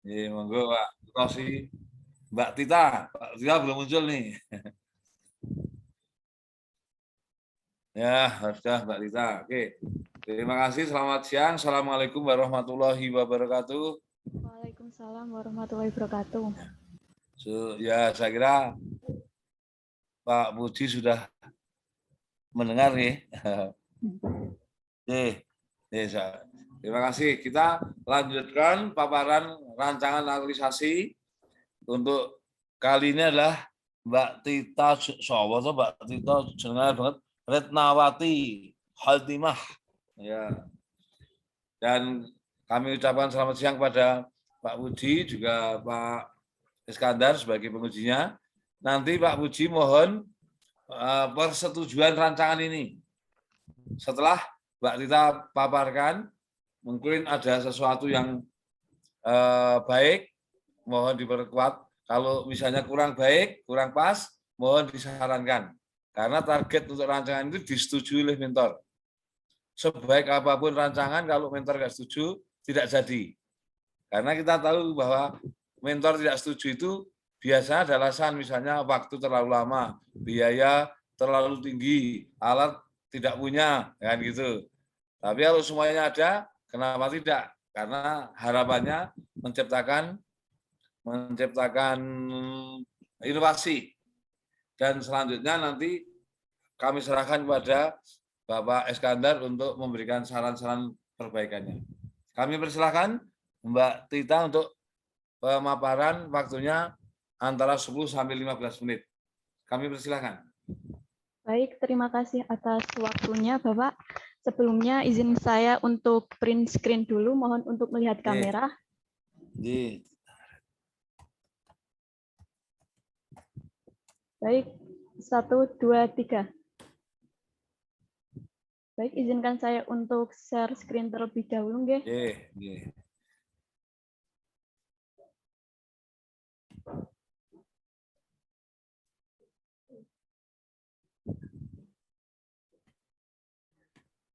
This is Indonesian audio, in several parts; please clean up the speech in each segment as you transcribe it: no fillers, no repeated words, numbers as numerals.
Monggo Pak Rosi. Mbak Tita belum muncul nih. Ya, sudah Mbak Tita. Oke. Terima kasih. Selamat siang. Assalamualaikum warahmatullahi wabarakatuh. Waalaikumsalam warahmatullahi wabarakatuh. Ya, saya kira Pak Puji sudah mendengar nih. Terima kasih. Kita lanjutkan paparan rancangan naturalisasi untuk kali ini adalah Mbak Tita Mbak Tita jenengan banget Retnawati Haltimah. Ya. Dan kami ucapkan selamat siang kepada Pak Puji juga Pak Iskandar sebagai pengujinya. Nanti Pak Puji mohon persetujuan rancangan ini. Setelah Mbak Tita paparkan, mungkin ada sesuatu yang baik, mohon diperkuat. Kalau misalnya kurang baik, kurang pas, mohon disarankan. Karena target untuk rancangan itu disetujui oleh mentor. Sebaik apapun rancangan, kalau mentor nggak setuju, tidak jadi. Karena kita tahu bahwa mentor tidak setuju itu biasa ada alasan, misalnya waktu terlalu lama, biaya terlalu tinggi, alat tidak punya, kan gitu. Tapi kalau semuanya ada, kenapa tidak? Karena harapannya menciptakan inovasi. Dan selanjutnya nanti kami serahkan kepada Bapak Iskandar untuk memberikan saran-saran perbaikannya. Kami persilahkan Mbak Tita untuk pemaparan, waktunya antara 10 sampai 15 menit. Kami persilahkan. Baik, terima kasih atas waktunya, Bapak. Sebelumnya izin saya untuk print screen dulu, mohon untuk melihat kamera. Baik, 1, 2, 3. Baik, izinkan saya untuk share screen terlebih dahulu, nggih.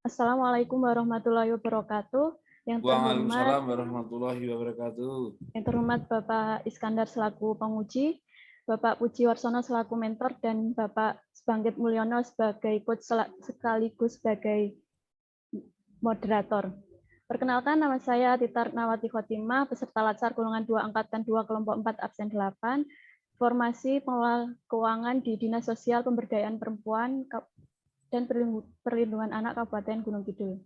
Assalamualaikum warahmatullahi wabarakatuh. Waalaikumsalam warahmatullahi wabarakatuh. Yang terhormat Bapak Iskandar selaku penguji, Bapak Puji Warsono selaku mentor, dan Bapak Subangkit Mulyono sebagai coach sekaligus sebagai moderator. Perkenalkan, nama saya Tita Retnawati Khotimah, peserta Latsar golongan 2 angkatan 2 kelompok 4 absen 8, formasi pengelola keuangan di Dinas Sosial Pemberdayaan Perempuan dan Perlindungan Anak Kabupaten Gunung Kidul.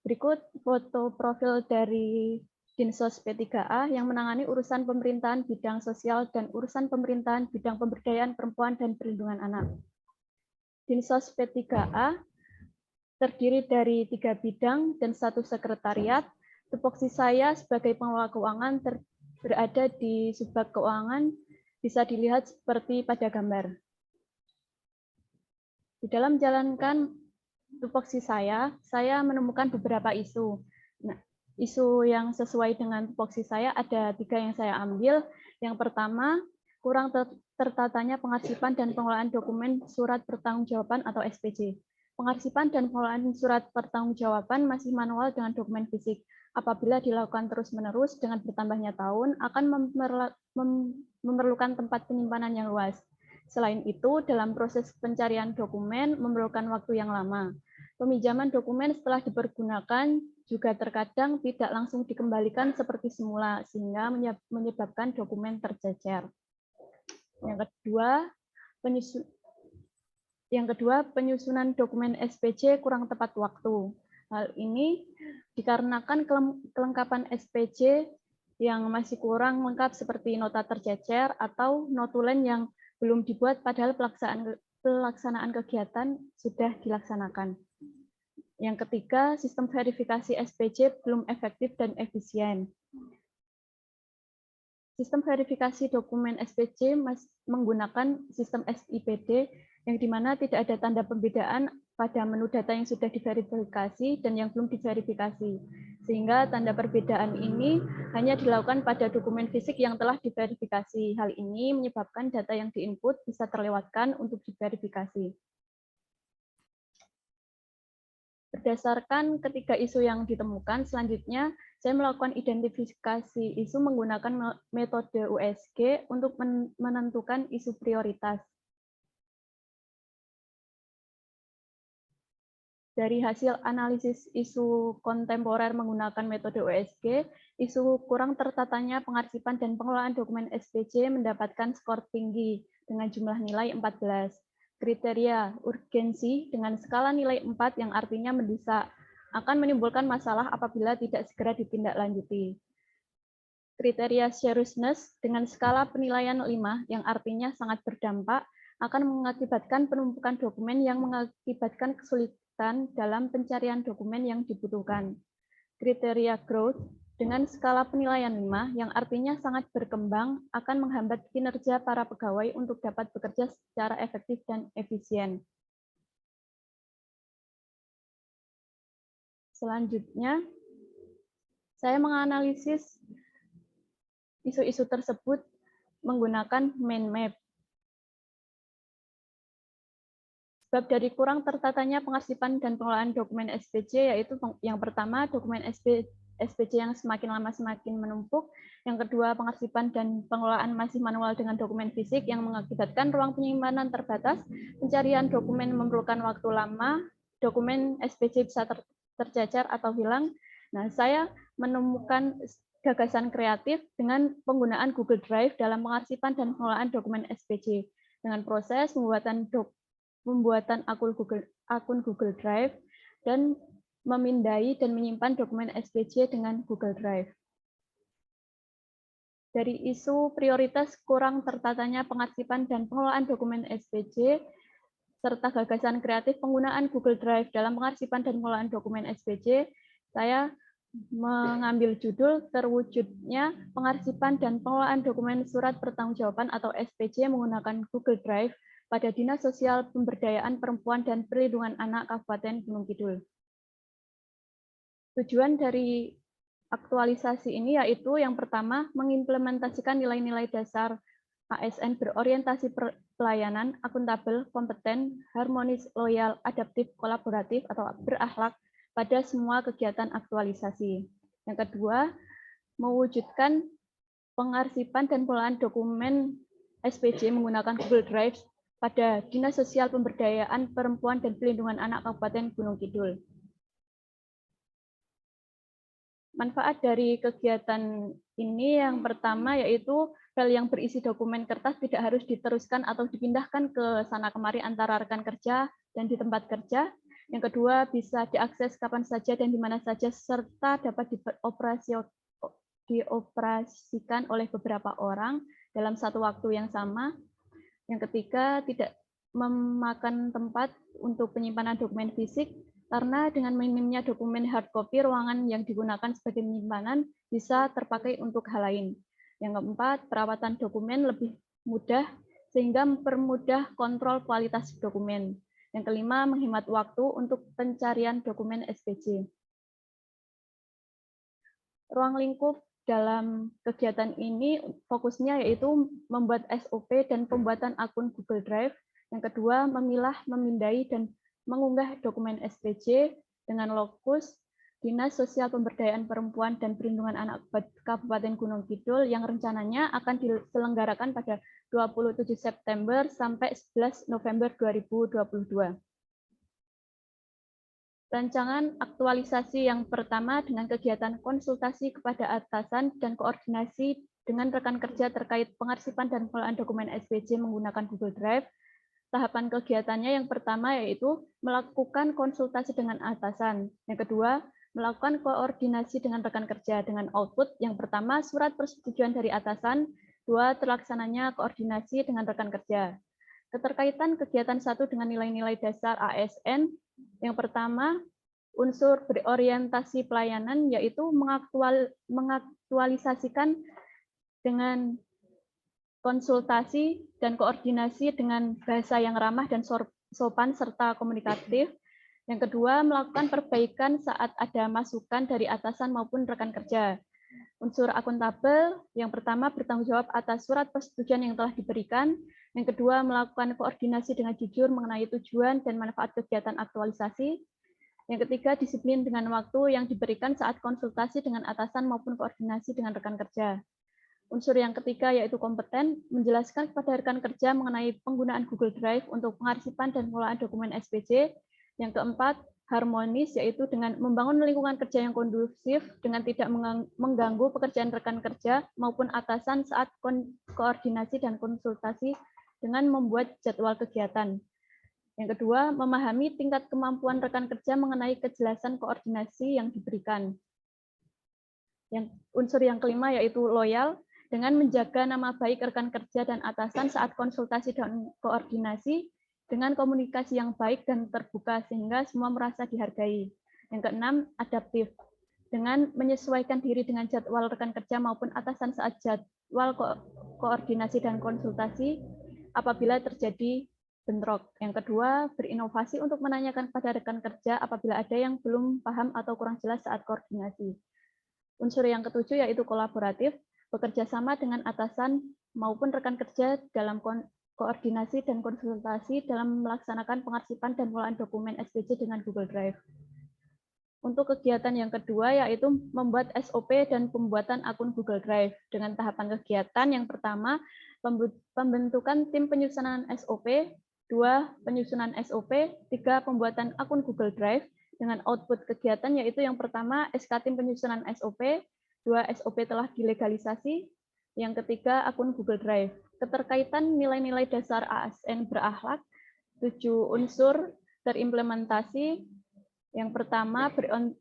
Berikut foto profil dari Dinsos P3A yang menangani urusan pemerintahan bidang sosial dan urusan pemerintahan bidang pemberdayaan perempuan dan perlindungan anak. Dinsos P3A terdiri dari 3 bidang dan 1 sekretariat. Tupoksi saya sebagai pengelola keuangan berada di subbag keuangan, bisa dilihat seperti pada gambar. Di dalam menjalankan tupoksi saya menemukan beberapa isu. Nah, isu yang sesuai dengan tupoksi saya ada 3 yang saya ambil. Yang pertama, kurang tertatanya pengarsipan dan pengelolaan dokumen surat pertanggungjawaban atau SPJ. Pengarsipan dan pengelolaan surat pertanggungjawaban masih manual dengan dokumen fisik. Apabila dilakukan terus-menerus dengan bertambahnya tahun, akan memerlukan tempat penyimpanan yang luas. Selain itu, dalam proses pencarian dokumen memerlukan waktu yang lama. Peminjaman dokumen setelah dipergunakan juga terkadang tidak langsung dikembalikan seperti semula, sehingga menyebabkan dokumen tercecer. Yang kedua, penyusunan dokumen SPJ kurang tepat waktu. Hal ini dikarenakan kelengkapan SPJ yang masih kurang lengkap seperti nota tercecer atau notulen yang belum dibuat padahal pelaksanaan kegiatan sudah dilaksanakan. Yang ketiga, sistem verifikasi SPJ belum efektif dan efisien. Sistem verifikasi dokumen SPJ menggunakan sistem SIPD yang dimana tidak ada tanda pembedaan pada menu data yang sudah diverifikasi dan yang belum diverifikasi. Sehingga tanda perbedaan ini hanya dilakukan pada dokumen fisik yang telah diverifikasi. Hal ini menyebabkan data yang diinput bisa terlewatkan untuk diverifikasi. Berdasarkan ketiga isu yang ditemukan, selanjutnya saya melakukan identifikasi isu menggunakan metode USG untuk menentukan isu prioritas. Dari hasil analisis isu kontemporer menggunakan metode USG, isu kurang tertatanya pengarsipan dan pengelolaan dokumen SPC mendapatkan skor tinggi dengan jumlah nilai 14. Kriteria urgensi dengan skala nilai 4 yang artinya mendesak akan menimbulkan masalah apabila tidak segera ditindaklanjuti. Kriteria seriousness dengan skala penilaian 5 yang artinya sangat berdampak akan mengakibatkan penumpukan dokumen yang mengakibatkan kesulitan dalam pencarian dokumen yang dibutuhkan. Kriteria growth dengan skala penilaian 5 yang artinya sangat berkembang akan menghambat kinerja para pegawai untuk dapat bekerja secara efektif dan efisien. Selanjutnya, saya menganalisis isu-isu tersebut menggunakan mind map. Sebab dari kurang tertatanya pengarsipan dan pengelolaan dokumen SPC, yaitu yang pertama, dokumen SPC yang semakin lama semakin menumpuk. Yang kedua, pengarsipan dan pengelolaan masih manual dengan dokumen fisik yang mengakibatkan ruang penyimpanan terbatas, pencarian dokumen memerlukan waktu lama, dokumen SPC bisa tercecer atau hilang. Nah, saya menemukan gagasan kreatif dengan penggunaan Google Drive dalam pengarsipan dan pengelolaan dokumen SPC dengan proses pembuatan akun Google Drive dan memindai dan menyimpan dokumen SPC dengan Google Drive. Dari isu prioritas kurang tertatanya pengarsipan dan pengelolaan dokumen SPC serta gagasan kreatif penggunaan Google Drive dalam pengarsipan dan pengelolaan dokumen SPC, saya mengambil judul terwujudnya pengarsipan dan pengelolaan dokumen surat pertanggungjawaban atau SPC menggunakan Google Drive pada Dinas Sosial Pemberdayaan Perempuan dan Perlindungan Anak Kabupaten Gunung Kidul. Tujuan dari aktualisasi ini yaitu yang pertama, mengimplementasikan nilai-nilai dasar ASN berorientasi pelayanan, akuntabel, kompeten, harmonis, loyal, adaptif, kolaboratif, atau berakhlak pada semua kegiatan aktualisasi. Yang kedua, mewujudkan pengarsipan dan pengelolaan dokumen SPC menggunakan Google Drive pada Dinas Sosial Pemberdayaan Perempuan dan Perlindungan Anak Kabupaten Gunung Kidul. Manfaat dari kegiatan ini yang pertama yaitu file yang berisi dokumen kertas tidak harus diteruskan atau dipindahkan ke sana kemari antara rekan kerja dan di tempat kerja. Yang kedua, bisa diakses kapan saja dan di mana saja serta dapat dioperasikan oleh beberapa orang dalam satu waktu yang sama. Yang ketiga, tidak memakan tempat untuk penyimpanan dokumen fisik, karena dengan minimnya dokumen hard copy, ruangan yang digunakan sebagai penyimpanan bisa terpakai untuk hal lain. Yang keempat, perawatan dokumen lebih mudah sehingga mempermudah kontrol kualitas dokumen. Yang kelima, menghemat waktu untuk pencarian dokumen SPC. Ruang lingkup dalam kegiatan ini fokusnya yaitu membuat SOP dan pembuatan akun Google Drive. Yang kedua, memilah, memindai, dan mengunggah dokumen SPC dengan lokus Dinas Sosial Pemberdayaan Perempuan dan Perlindungan Anak Kabupaten Gunung Kidul yang rencananya akan diselenggarakan pada 27 September sampai 11 November 2022. Rancangan aktualisasi yang pertama dengan kegiatan konsultasi kepada atasan dan koordinasi dengan rekan kerja terkait pengarsipan dan pengelolaan dokumen SPC menggunakan Google Drive. Tahapan kegiatannya yang pertama yaitu melakukan konsultasi dengan atasan. Yang kedua, melakukan koordinasi dengan rekan kerja dengan output yang pertama surat persetujuan dari atasan, dua terlaksananya koordinasi dengan rekan kerja. Keterkaitan kegiatan satu dengan nilai-nilai dasar ASN, yang pertama unsur berorientasi pelayanan yaitu mengaktualisasikan dengan konsultasi dan koordinasi dengan bahasa yang ramah dan sopan serta komunikatif. Yang kedua, melakukan perbaikan saat ada masukan dari atasan maupun rekan kerja. Unsur akuntabel, yang pertama bertanggung jawab atas surat persetujuan yang telah diberikan. Yang kedua, melakukan koordinasi dengan jujur mengenai tujuan dan manfaat kegiatan aktualisasi. Yang ketiga, disiplin dengan waktu yang diberikan saat konsultasi dengan atasan maupun koordinasi dengan rekan kerja. Unsur yang ketiga yaitu kompeten, menjelaskan kepada rekan kerja mengenai penggunaan Google Drive untuk pengarsipan dan pengelolaan dokumen SPJ. Yang keempat, harmonis, yaitu dengan membangun lingkungan kerja yang kondusif dengan tidak mengganggu pekerjaan rekan kerja maupun atasan saat koordinasi dan konsultasi dengan membuat jadwal kegiatan. Yang kedua, memahami tingkat kemampuan rekan kerja mengenai kejelasan koordinasi yang diberikan. Yang unsur yang kelima yaitu loyal, dengan menjaga nama baik rekan kerja dan atasan saat konsultasi dan koordinasi dengan komunikasi yang baik dan terbuka sehingga semua merasa dihargai. Yang keenam, adaptif, dengan menyesuaikan diri dengan jadwal rekan kerja maupun atasan saat jadwal koordinasi dan konsultasi apabila terjadi bentrok. Yang kedua, berinovasi untuk menanyakan kepada rekan kerja apabila ada yang belum paham atau kurang jelas saat koordinasi. Unsur yang ketujuh yaitu kolaboratif, bekerja sama dengan atasan maupun rekan kerja dalam koordinasi dan konsultasi dalam melaksanakan pengarsipan dan pengelolaan dokumen SPJ dengan Google Drive. Untuk kegiatan yang kedua yaitu membuat SOP dan pembuatan akun Google Drive. Dengan tahapan kegiatan yang pertama, pembentukan tim penyusunan SOP, 2. Penyusunan SOP, 3. Pembuatan akun Google Drive, dengan output kegiatan yaitu yang pertama, SK tim penyusunan SOP, 2. SOP telah dilegalisasi, yang ketiga, akun Google Drive. Keterkaitan nilai-nilai dasar ASN berakhlak, 7 unsur terimplementasi. Yang pertama,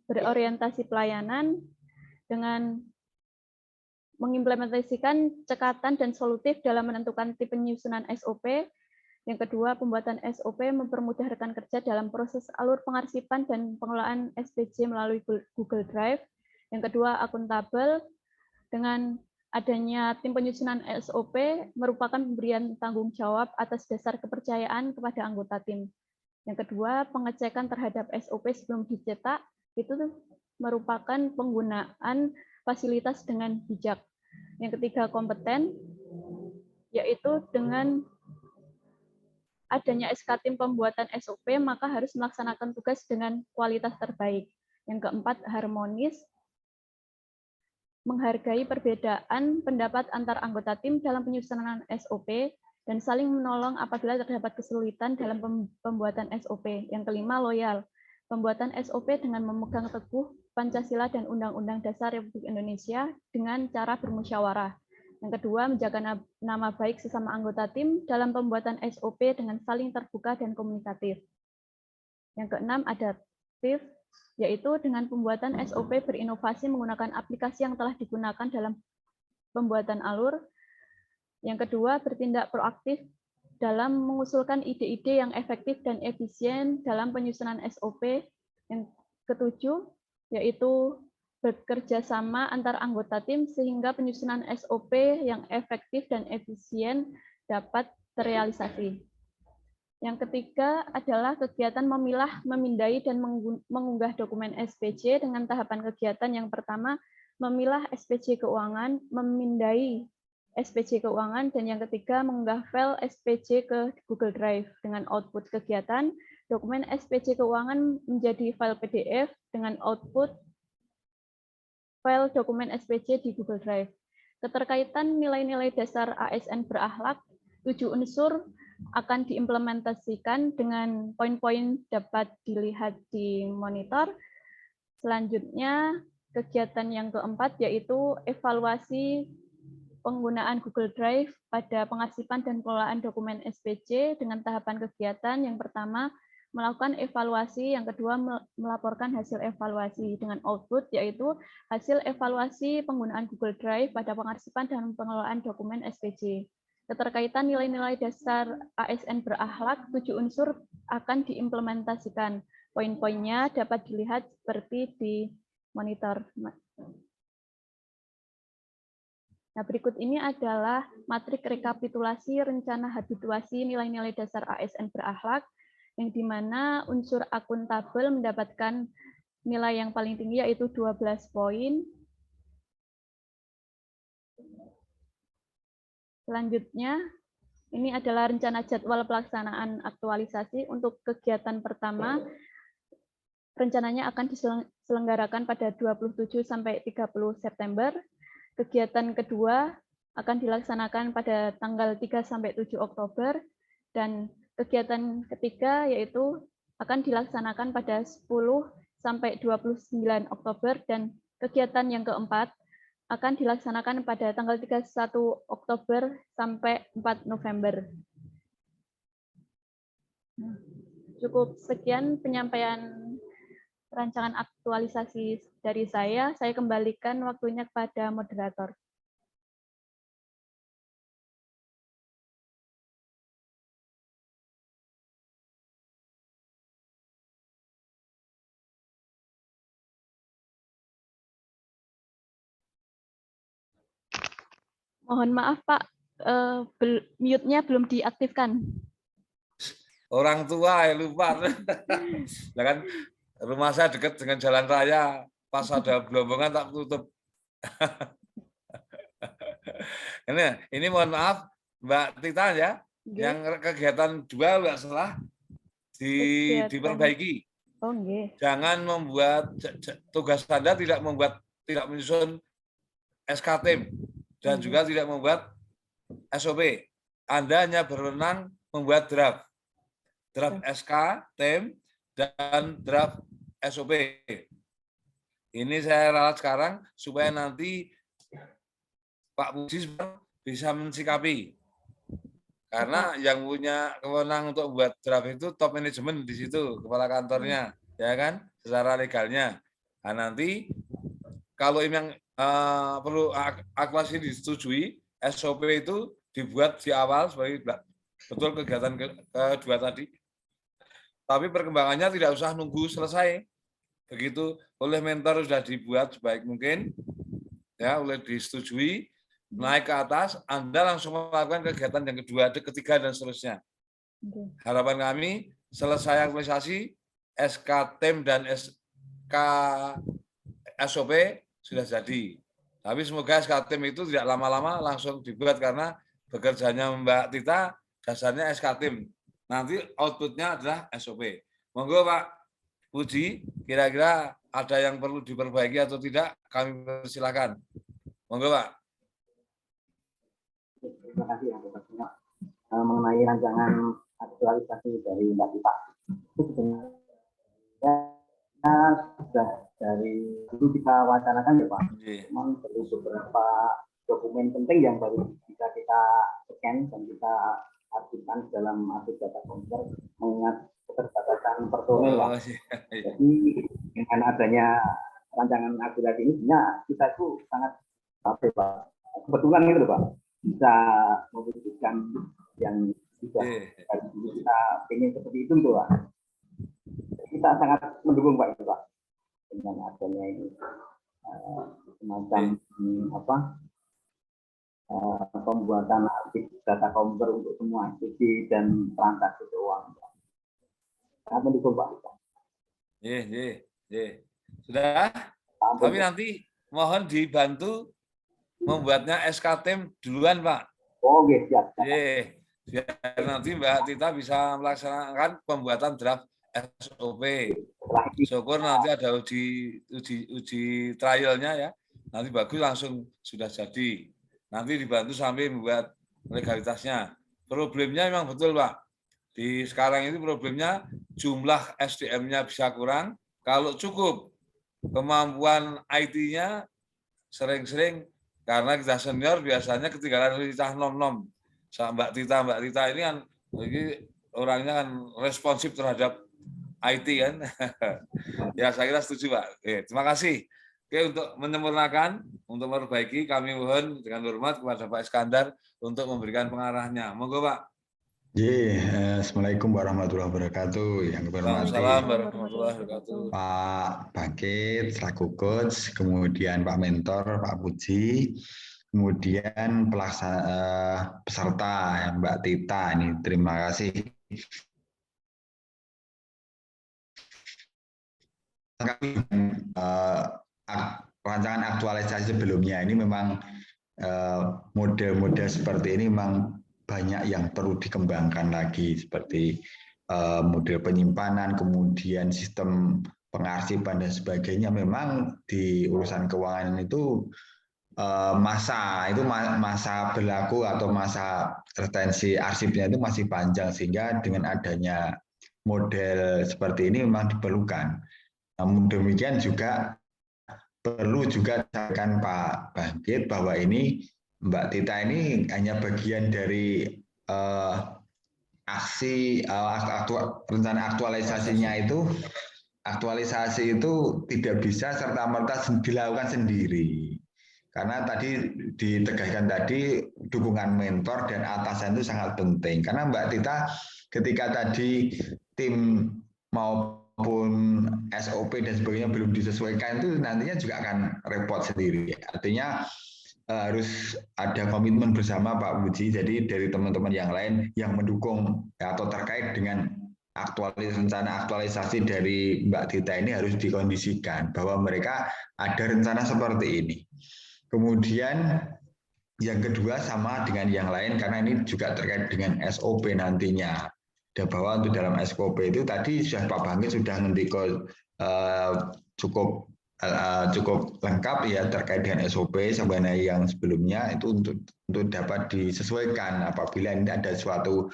berorientasi pelayanan dengan mengimplementasikan cekatan dan solutif dalam menentukan tim penyusunan SOP. Yang kedua, pembuatan SOP mempermudah rekan kerja dalam proses alur pengarsipan dan pengelolaan SPJ melalui Google Drive. Yang kedua, akuntabel, dengan adanya tim penyusunan SOP merupakan pemberian tanggung jawab atas dasar kepercayaan kepada anggota tim. Yang kedua, pengecekan terhadap SOP sebelum dicetak, itu merupakan penggunaan fasilitas dengan bijak. Yang ketiga, kompeten, yaitu dengan adanya SK tim pembuatan SOP, maka harus melaksanakan tugas dengan kualitas terbaik. Yang keempat, harmonis, menghargai perbedaan pendapat antar anggota tim dalam penyusunan SOP, dan saling menolong apabila terdapat kesulitan dalam pembuatan SOP. Yang kelima, loyal, pembuatan SOP dengan memegang teguh Pancasila dan Undang-Undang Dasar Republik Indonesia dengan cara bermusyawarah. Yang kedua, menjaga nama baik sesama anggota tim dalam pembuatan SOP dengan saling terbuka dan komunikatif. Yang keenam, adaptif, yaitu dengan pembuatan SOP berinovasi menggunakan aplikasi yang telah digunakan dalam pembuatan alur. Yang kedua, bertindak proaktif dalam mengusulkan ide-ide yang efektif dan efisien dalam penyusunan SOP. Yang ketujuh, yaitu bekerja sama antar anggota tim sehingga penyusunan SOP yang efektif dan efisien dapat terrealisasi. Yang ketiga adalah kegiatan memilah, memindai, dan mengunggah dokumen SPJ dengan tahapan kegiatan yang pertama, memilah SPJ keuangan, memindai SPJ keuangan, dan yang ketiga mengunggah file SPJ ke Google Drive. Dengan output kegiatan, dokumen SPJ keuangan menjadi file PDF dengan output file dokumen SPJ di Google Drive. Keterkaitan nilai-nilai dasar ASN berakhlak, 7 unsur akan diimplementasikan dengan poin-poin dapat dilihat di monitor. Selanjutnya, kegiatan yang keempat yaitu evaluasi penggunaan Google Drive pada pengarsipan dan pengelolaan dokumen SPJ dengan tahapan kegiatan. Yang pertama, melakukan evaluasi, yang kedua melaporkan hasil evaluasi dengan output yaitu hasil evaluasi penggunaan Google Drive pada pengarsipan dan pengelolaan dokumen SPJ. Keterkaitan nilai-nilai dasar ASN berakhlak, 7 unsur akan diimplementasikan. Poin-poinnya dapat dilihat seperti di monitor. Nah, berikut ini adalah matrik rekapitulasi rencana habituasi nilai-nilai dasar ASN berakhlak, yang di mana unsur akuntabel mendapatkan nilai yang paling tinggi yaitu 12 poin. Selanjutnya, ini adalah rencana jadwal pelaksanaan aktualisasi untuk kegiatan pertama. rencananya akan diselenggarakan pada 27 sampai 30 September. Kegiatan kedua akan dilaksanakan pada tanggal 3 sampai 7 Oktober dan kegiatan ketiga yaitu akan dilaksanakan pada 10 sampai 29 Oktober dan kegiatan yang keempat akan dilaksanakan pada tanggal 31 Oktober sampai 4 November. Cukup sekian penyampaian rancangan aktualisasi dari saya. Saya kembalikan waktunya kepada moderator. Mohon maaf Pak, mute-nya belum diaktifkan. Orang tua ya lupa. Nah kan rumah saya dekat dengan jalan raya, pas ada gelombongan tak tutup. Ini mohon maaf Mbak Tita ya, yang kegiatan 2 nggak salah diperbaiki. Oh, nggih. Jangan membuat tugas Anda tidak menyusun SKTIM dan juga tidak membuat SOP. Anda hanya berwenang membuat draft SK, TIM, dan draft SOP. Ini saya ralat sekarang supaya nanti Pak Puji bisa mensikapi. Karena yang punya kewenangan untuk membuat draft itu top manajemen di situ, kepala kantornya, ya kan, secara legalnya. Nah, nanti kalau ini yang perlu aktualisasi disetujui, SOP itu dibuat di awal sebagai betul kegiatan kedua tadi. Tapi perkembangannya tidak usah nunggu selesai. Begitu oleh mentor sudah dibuat sebaik mungkin, ya, oleh disetujui, naik ke atas, Anda langsung melakukan kegiatan yang kedua, ketiga, dan seterusnya. Harapan kami selesai aktualisasi, SK TIM dan SK SOP sudah jadi. Tapi semoga SK TIM itu tidak lama-lama langsung dibuat karena bekerjanya Mbak Tita dasarnya SK TIM. Nanti outputnya adalah SOP. Monggo Pak Puji, kira-kira ada yang perlu diperbaiki atau tidak, kami persilakan. Monggo Pak. Terima kasih ya Bapak. Mengenai rancangan aktualisasi dari Mbak Tita. Itu sebenarnya sudah dari dulu kita wacanakan ya Pak. Memang perlu beberapa dokumen penting yang baru bisa kita scan dan kita aktifkan dalam arti data komputer mengingat keterbatasan personil Pak. Jadi dengan adanya rancangan aktualisasi ini sebenarnya kita itu sangat Pak. Kebetulan itu Pak bisa mewujudkan yang sudah dari dulu kita ingin seperti itu Pak. Kita sangat mendukung Pak itu Pak dengan adanya ini semacam pembuatan arti data komputer untuk semua institusi dan transaksi keuangan. Sangat mendukung Pak. Sudah. Tapi nanti mohon dibantu membuatnya SK TIM duluan Pak. Oh siap. Biar nanti Mbak Tita bisa melaksanakan pembuatan draft SOP. Syukur nanti ada uji trialnya ya. Nanti bagus langsung sudah jadi. Nanti dibantu sampai membuat legalitasnya. Problemnya memang betul Pak. Di sekarang ini problemnya jumlah SDM-nya bisa kurang. Kalau cukup kemampuan IT-nya sering-sering karena kita senior biasanya ketinggalan cah nom-nom. Mbak Tita ini kan orangnya kan responsif terhadap IT kan. Ya saya kira setuju Pak. Terima kasih. Oke, untuk menyempurnakan, untuk memperbaiki, kami mohon dengan hormat kepada Pak Iskandar untuk memberikan pengarahnya. Monggo Pak. Assalamualaikum warahmatullahi wabarakatuh. Yang kami hormati Pak Bangkit selaku coach, kemudian Pak Mentor, Pak Puji, kemudian peserta Mbak Tita. Ini terima kasih. Rancangan aktualisasi sebelumnya ini memang model-model seperti ini memang banyak yang perlu dikembangkan lagi seperti model penyimpanan, kemudian sistem pengarsipan dan sebagainya, memang di urusan keuangan itu masa berlaku atau masa retensi arsipnya itu masih panjang, sehingga dengan adanya model seperti ini memang diperlukan. Namun demikian juga perlu juga disampaikan Pak Bangkit bahwa ini Mbak Tita ini hanya bagian dari aksi rencana aktualisasinya itu. Aktualisasi itu tidak bisa serta-merta dilakukan sendiri. Karena tadi ditegaskan tadi dukungan mentor dan atasan itu sangat penting. Karena Mbak Tita ketika tadi tim maupun SOP dan sebagainya belum disesuaikan itu nantinya juga akan repot sendiri. Artinya harus ada komitmen bersama Pak Puji. Jadi dari teman-teman yang lain yang mendukung atau terkait dengan rencana aktualisasi dari Mbak Tita ini harus dikondisikan bahwa mereka ada rencana seperti ini. Kemudian yang kedua sama dengan yang lain karena ini juga terkait dengan SOP nantinya. Dan bahwa untuk dalam SOP itu tadi sudah Pak Bangkit sudah ngendiko cukup lengkap ya terkait dengan SOP sebenarnya yang sebelumnya itu untuk dapat disesuaikan apabila ini ada suatu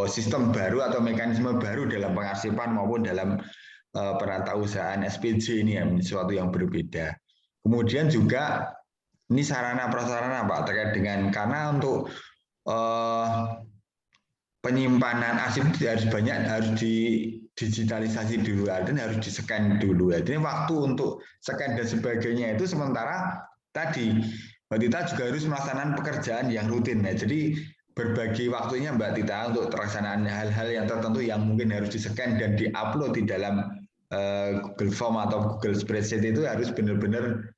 sistem baru atau mekanisme baru dalam pengarsipan maupun dalam penatausahaan SPJ ini ya sesuatu yang berbeda. Kemudian juga ini sarana prasarana Pak terkait dengan karena untuk penyimpanan arsip harus digitalisasi dulu, artinya harus di-scan dulu. Artinya waktu untuk scan dan sebagainya itu sementara tadi Mbak Tita juga harus melaksanakan pekerjaan yang rutin ya. Jadi berbagi waktunya Mbak Tita untuk pelaksanaan hal-hal yang tertentu yang mungkin harus di-scan dan di-upload di dalam Google Form atau Google Spreadsheet itu harus benar-benar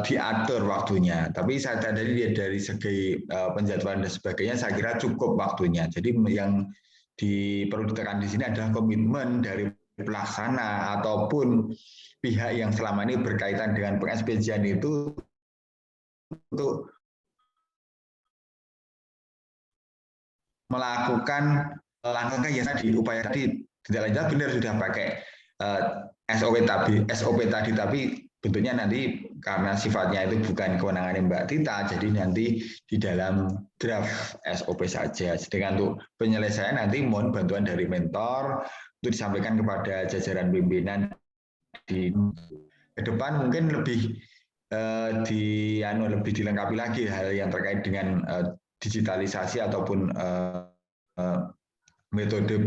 diatur waktunya. Tapi saya tadi dari segi penjadwalan dan sebagainya saya kira cukup waktunya. Jadi yang perlu ditekan di sini adalah komitmen dari pelaksana ataupun pihak yang selama ini berkaitan dengan peng-SPJ itu untuk melakukan langkah yang tadi, upaya tadi tidak lanjut benar sudah pakai SOP tadi, tapi bentuknya nanti karena sifatnya itu bukan kewenangan Mbak Tita, jadi nanti di dalam draft SOP saja. Sedangkan untuk penyelesaian nanti mohon bantuan dari mentor untuk disampaikan kepada jajaran pimpinan di ke depan mungkin lebih lebih dilengkapi lagi hal yang terkait dengan digitalisasi ataupun metode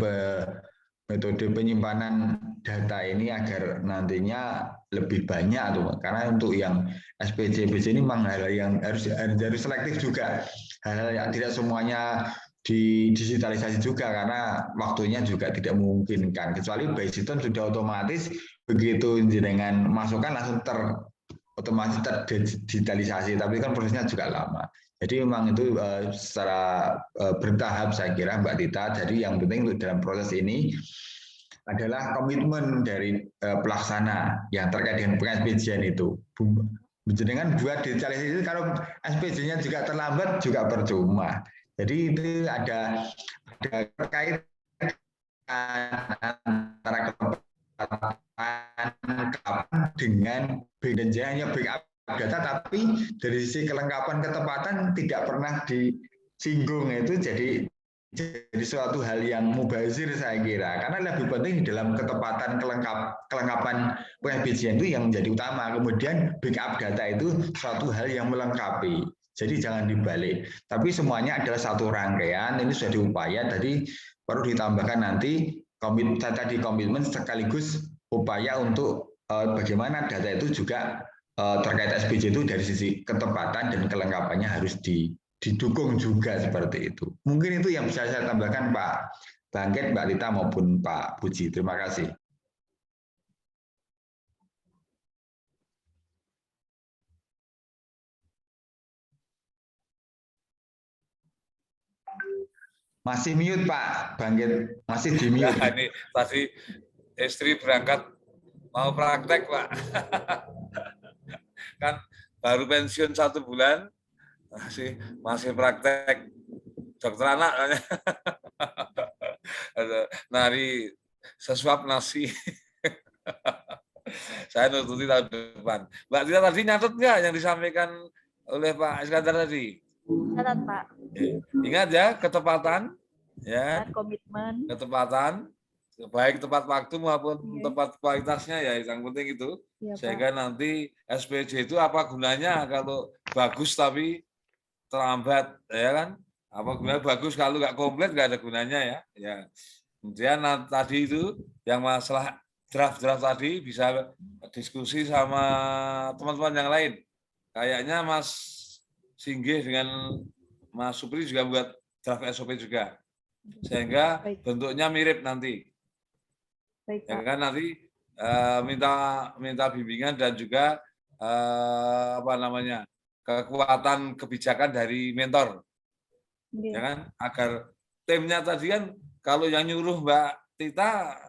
penyimpanan data ini agar nantinya lebih banyak tuh, karena untuk yang SPJ ini memang hal yang harus selektif juga, hal-hal yang tidak semuanya digitalisasi juga karena waktunya juga tidak memungkinkan, kecuali by system sudah otomatis begitu dengan masukan langsung otomatis terdigitalisasi, tapi kan prosesnya juga lama. Jadi memang itu secara bertahap saya kira Mbak Tita. Jadi yang penting untuk dalam proses ini adalah komitmen dari pelaksana yang terkait dengan peng-SPJ itu. Dengan buat digitalisasi itu kalau SPJ-nya juga terlambat juga percuma. Jadi itu ada terkait antara dengan hanya backup data, tapi dari sisi kelengkapan ketepatan tidak pernah disinggung. Itu jadi suatu hal yang mubazir saya kira, karena lebih penting dalam ketepatan kelengkapan peng-SPJ itu yang menjadi utama, kemudian backup data itu suatu hal yang melengkapi. Jadi jangan dibalik, tapi semuanya adalah satu rangkaian. Ini sudah diupaya, tadi perlu ditambahkan nanti komitmen sekaligus upaya untuk bagaimana data itu juga terkait SPJ itu dari sisi ketepatan dan kelengkapannya harus didukung juga seperti itu. Mungkin itu yang bisa saya tambahkan Pak Bangkit, Mbak Tita maupun Pak Puji. Terima kasih. Masih mute Pak Bangkit, masih di mute. Nah, ini tadi istri berangkat mau praktek Pak. Kan baru pensiun 1 bulan, masih praktek dokter anak. Nari sesuap nasi. Saya nututi tahun depan. Mbak Tita tadi nyatet nggak yang disampaikan oleh Pak Iskandar tadi? Catat, Pak. Ingat ya, ketepatan, ya, Komitmen. ketepatan, baik tepat waktu maupun tepat kualitasnya ya, yang penting itu. Ya, Sehingga Pak. nanti SPJ itu apa gunanya kalau bagus tapi terlambat, ya kan? Apa gunanya bagus kalau nggak komplit, nggak ada gunanya ya. Ya. Kemudian tadi itu yang masalah draft-draft tadi bisa diskusi sama teman-teman yang lain. Kayaknya Mas Singgih dengan Mas Supri juga buat draft SOP juga. Sehingga bentuknya mirip nanti. Baik, Ya Pak. kan nanti minta bimbingan dan juga kekuatan kebijakan dari mentor. Ya kan, agar timnya tadi kan kalau yang nyuruh Mbak Tita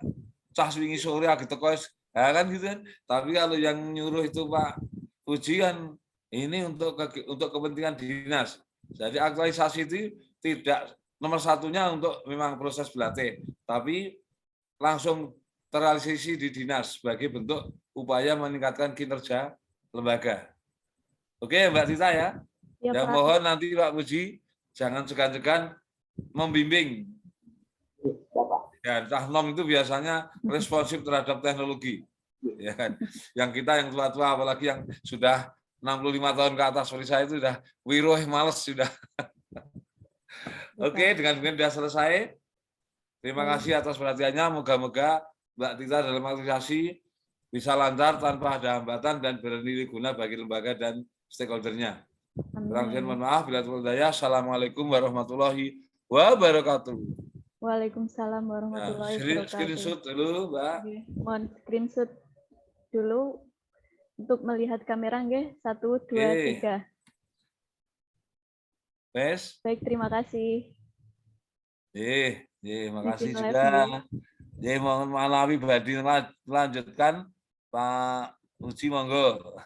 cah wingi sore agak teko ya kan gitu kan. Tapi kalau yang nyuruh itu Pak Puji kan ini untuk kepentingan dinas. Jadi aktualisasi itu tidak nomor satunya untuk memang proses berlatih, tapi langsung terrealisasi di dinas sebagai bentuk upaya meningkatkan kinerja lembaga. Oke Mbak Tita ya. Ya, Yang Pak. mohon nanti Pak Puji jangan segan-segan membimbing. Ya, Cahnom itu biasanya responsif terhadap teknologi. Ya kan? Yang kita yang tua-tua, apalagi yang sudah 65 tahun ke atas seperti saya itu sudah wiroh males sudah. Oke, dengan sudah selesai. Terima kasih atas perhatiannya. Moga-moga Mbak Tita dalam aktualisasi bisa lancar tanpa ada hambatan dan bernilai guna bagi lembaga dan stakeholder-nya. Kurang mohon maaf bila terlalu. Assalamualaikum warahmatullahi wabarakatuh. Waalaikumsalam warahmatullahi wabarakatuh. Screenshot dulu, Mbak. Mohon screenshot dulu untuk melihat kamera, nggih. 1, 2, 3. Wes. Baik, terima kasih. Makasih juga. Mohon maaf badhe melanjutkan Pak Uji monggo.